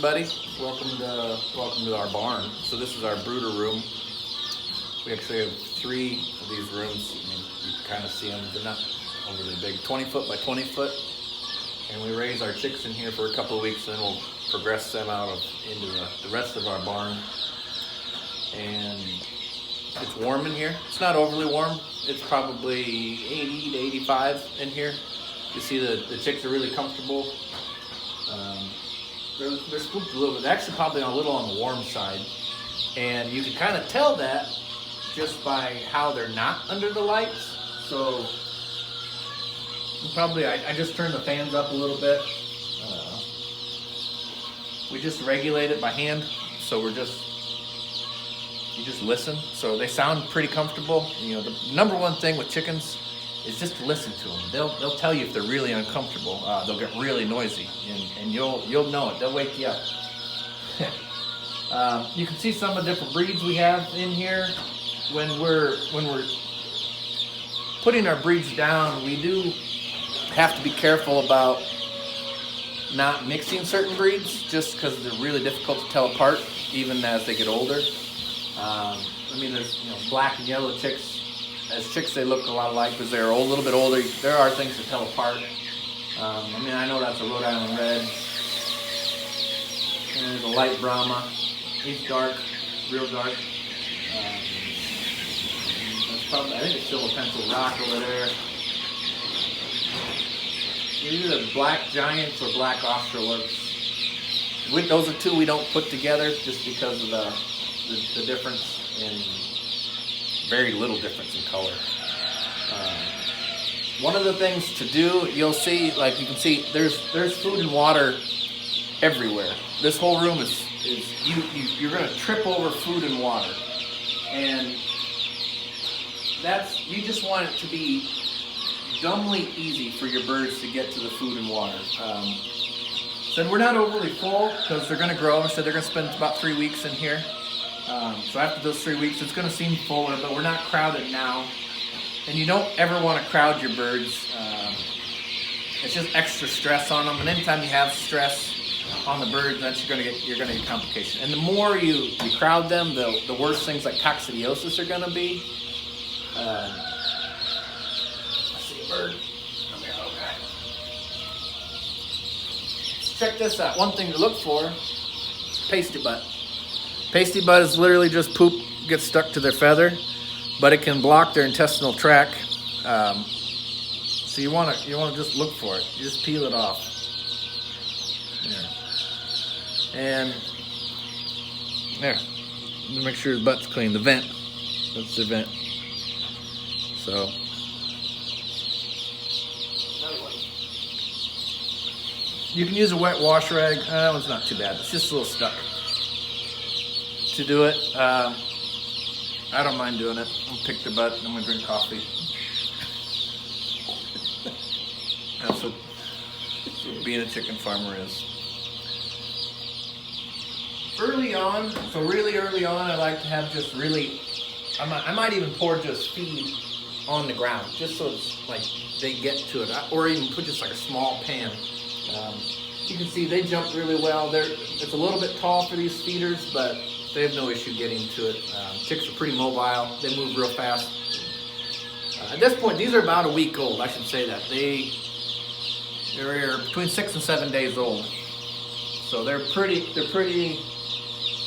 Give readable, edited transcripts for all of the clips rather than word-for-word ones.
everybody. Welcome to our barn. So this is our brooder room. We actually have 3 of these rooms. I mean, you can kind of see them. They're not overly big, 20 foot by 20 foot. And we raise our chicks in here for a couple of weeks, and then we'll progress them into the rest of our barn. And it's warm in here. It's not overly warm. It's probably 80 to 85 in here. You see the chicks are really comfortable. They're spooked a little bit. They're actually probably a little on the warm side. And you can kind of tell that just by how they're not under the lights. So probably I just turned the fans up a little bit. We just regulate it by hand. So you just listen. So they sound pretty comfortable. You know, the number one thing with chickens is just to listen to them. They'll tell you if they're really uncomfortable. They'll get really noisy, and you'll know it. They'll wake you up. You can see some of the different breeds we have in here. When we're putting our breeds down, we do have to be careful about not mixing certain breeds, just because they're really difficult to tell apart, even as they get older. I mean, there's black and yellow chicks. As chicks, they look a lot alike because they're a little bit older. There are things to tell apart. I mean, I know that's a Rhode Island Red. And there's a light Brahma. He's dark, real dark. That's probably, I think it's still a pencil rock over there. Either black giants or black Australorps. Those are 2 we don't put together just because of the difference in. Very little difference in color. One of the things to do, you'll see, like you can see, there's food and water everywhere. This whole room is you're going to trip over food and water, and you just want it to be dumbly easy for your birds to get to the food and water. So we're not overly full because they're going to grow. So they're going to spend about 3 weeks in here. So after those 3 weeks, it's going to seem fuller, but we're not crowded now. And you don't ever want to crowd your birds. It's just extra stress on them. And anytime you have stress on the birds, then you're going to get complication. And the more you crowd them, the worse things like coccidiosis are going to be. I see a bird. Come here, okay. Check this out. One thing to look for: pasty butt. Pasty butt is literally just poop gets stuck to their feather, but it can block their intestinal tract. So you want to just look for it. You just peel it off. There. And there. Make sure his butt's clean. The vent. That's the vent. So. You can use a wet wash rag. That one's not too bad. It's just a little stuck. To do it, I don't mind doing it. I'm gonna pick the butt and I'm gonna drink coffee. That's what being a chicken farmer is. Early on, really early on, I like to have just really, I might even pour just feed on the ground, just so it's like they get to it, or even put just like a small pan. You can see they jump really well. It's a little bit tall for these feeders, but they have no issue getting to it. Chicks are pretty mobile. They move real fast. At this point, these are about a week old. I should say that. They're between 6 and 7 days old. So they're pretty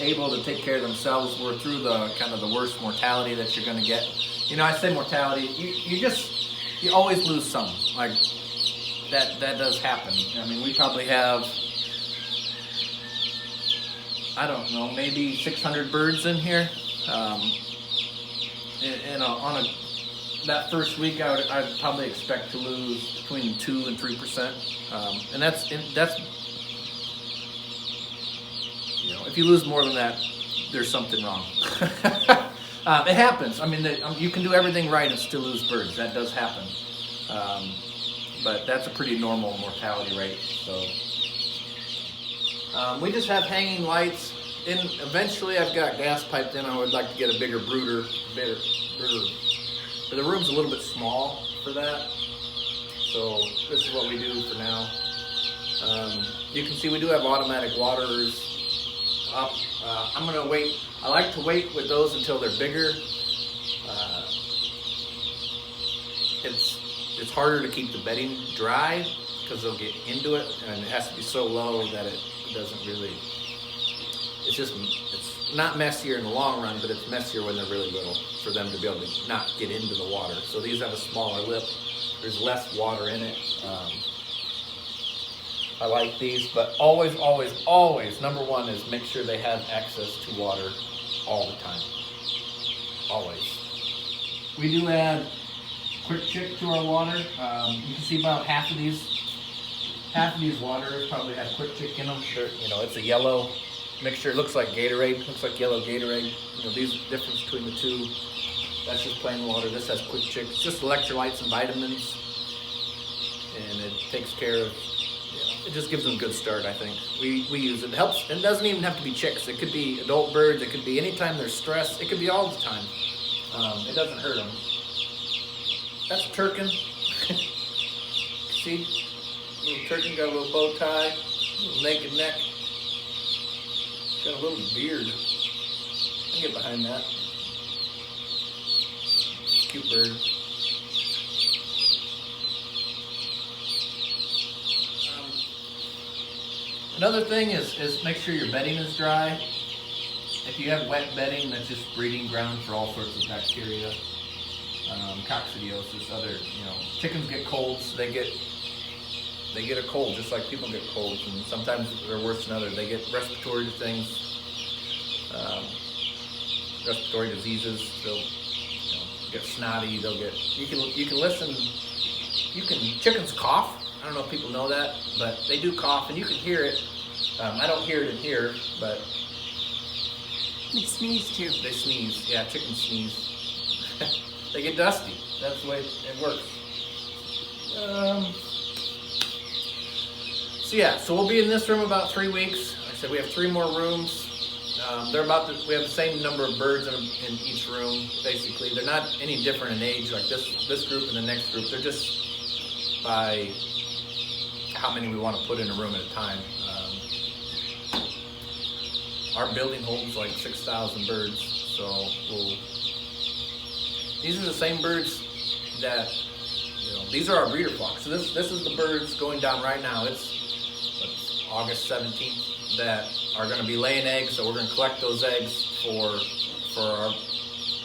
able to take care of themselves. We're through the kind of the worst mortality that you're going to get. I say mortality. You always lose some. Like that does happen. I mean, we probably have, I don't know, maybe 600 birds in here. That first week, I'd probably expect to lose between 2 and 3%. And that's if you lose more than that, there's something wrong. It happens. I mean, you can do everything right and still lose birds. That does happen. But that's a pretty normal mortality rate. So we just have hanging lights. And eventually, I've got gas piped in. I would like to get a bigger brooder. But the room's a little bit small for that. So this is what we do for now. You can see we do have automatic waterers up. I'm gonna wait. I like to wait with those until they're bigger. It's harder to keep the bedding dry because they'll get into it, and it has to be so low that it doesn't really. It's not messier in the long run, but it's messier when they're really little for them to be able to not get into the water. So these have a smaller lip. There's less water in it. I like these, but always, number one is make sure they have access to water all the time. Always. We do add quick chick to our water. You can see about half of these waters probably have quick chick in them. It's a yellow mixture. It looks like Gatorade. Looks like yellow Gatorade. These are the difference between the two. That's just plain water. This has quick chick. It's just electrolytes and vitamins, and it takes care of. It just gives them a good start, I think. We use it. It helps. It doesn't even have to be chicks. It could be adult birds. It could be anytime there's stress. It could be all the time. It doesn't hurt them. That's a turkin. See? Little turkin got a little bow tie, little naked neck. Got a little beard. I can get behind that. Cute bird. Another thing is make sure your bedding is dry. If you have wet bedding, that's just breeding ground for all sorts of bacteria, coccidiosis, chickens get colds. They get a cold just like people get colds, and sometimes they're worse than others. They get respiratory things, respiratory diseases. They'll get snotty. They'll get. You can listen. Chickens cough. I don't know if people know that, but they do cough, and you can hear it. I don't hear it in here, but they sneeze too. They sneeze. Yeah, chickens sneeze. They get dusty. That's the way it works. So we'll be in this room about 3 weeks. Like I said, we have 3 more rooms. We have the same number of birds in each room. Basically, they're not any different in age. Like this group and the next group, they're just by how many we want to put in a room at a time. Our building holds like 6,000 birds, so these are the same birds that, these are our breeder flocks. So this is the birds going down right now. It's August 17th that are going to be laying eggs, so we're going to collect those eggs for our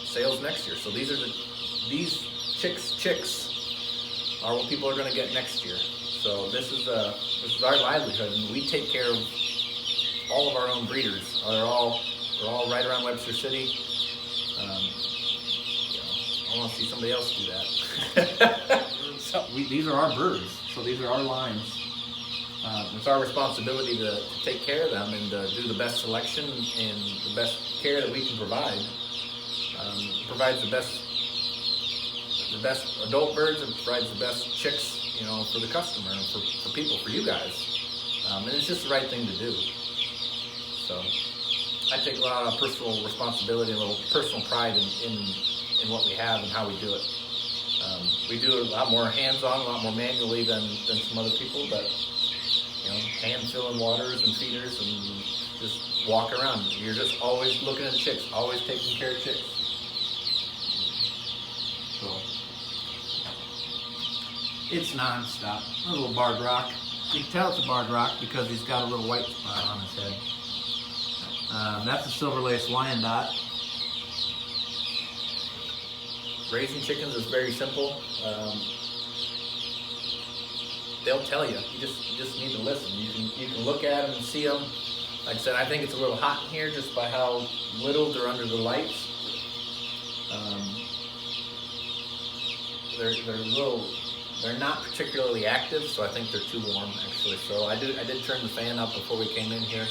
sales next year. So these chicks are what people are going to get next year. So this is our livelihood, and we take care of all of our own breeders. They're all right around Webster City. I want to see somebody else do that. These are our birds, so these are our lines. It's our responsibility to take care of them and do the best selection and the best care that we can provide. It provides the best adult birds, and provides the best chicks, for the customer and for people, for you guys. And it's just the right thing to do. So I take a lot of personal responsibility and a little personal pride in what we have and how we do it. We do it a lot more hands-on, a lot more manually than some other people, but hand filling waters and feeders and just walk around. You're just always looking at the chicks, always taking care of chicks. So it's non-stop. A little barred rock. You can tell it's a barred rock because he's got a little white spot on his head. That's a silver lace Wyandotte. Raising chickens is very simple. They'll tell you. You just need to listen. You can look at them and see them. Like I said, I think it's a little hot in here just by how little they're under the lights. They're not particularly active, so I think they're too warm actually. So I did turn the fan up before we came in here.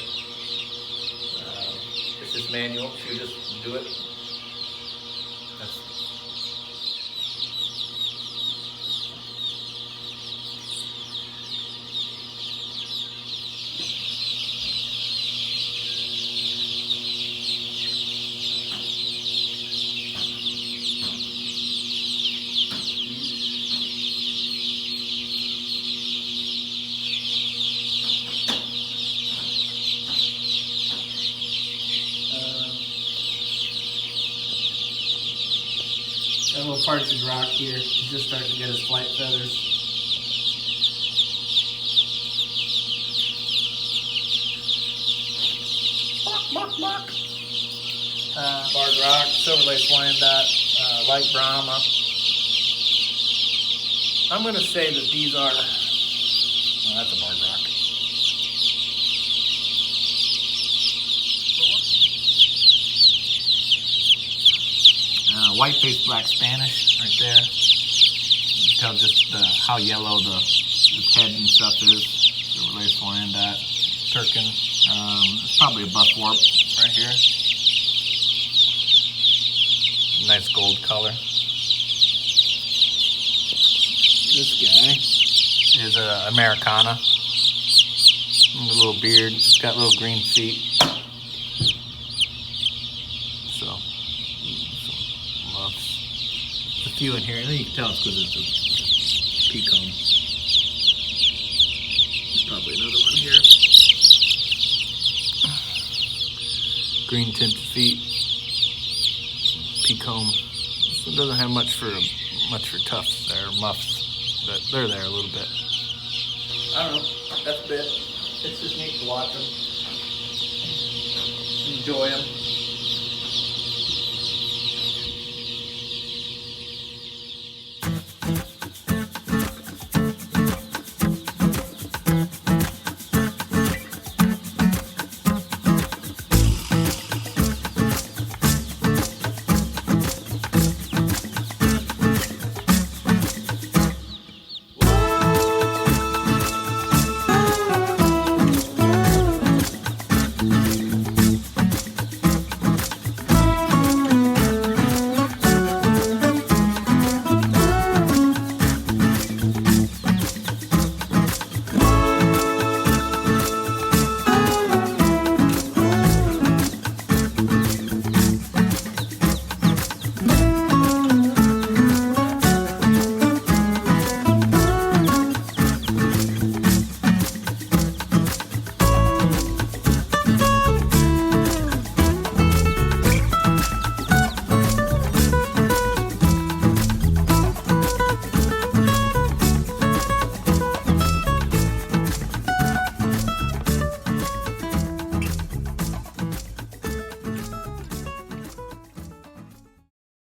It's just manual, so you just do it. little partridge rock here. He's just starting to get his flight feathers. Bark, bark, bark. Barred rock, silver lace wyandotte, light Brahma. I'm going to say that these are, oh, that's a barred rock. White-faced black Spanish right there. You can tell just how yellow the head and stuff is. Silver lace wyandotte, Turkin. It's probably a buff warp right here. Nice gold color. This guy is a Americana. A little beard. It's got little green feet. So, some muffs. There's a few in here. I think you can tell it's because it's a peacomb. There's probably another one here. Green tinted feet. Peacomb. This one doesn't have much for tufts there, muffs, but they're there a little bit. I don't know. That's a bit. It's just neat to watch them. Enjoy them.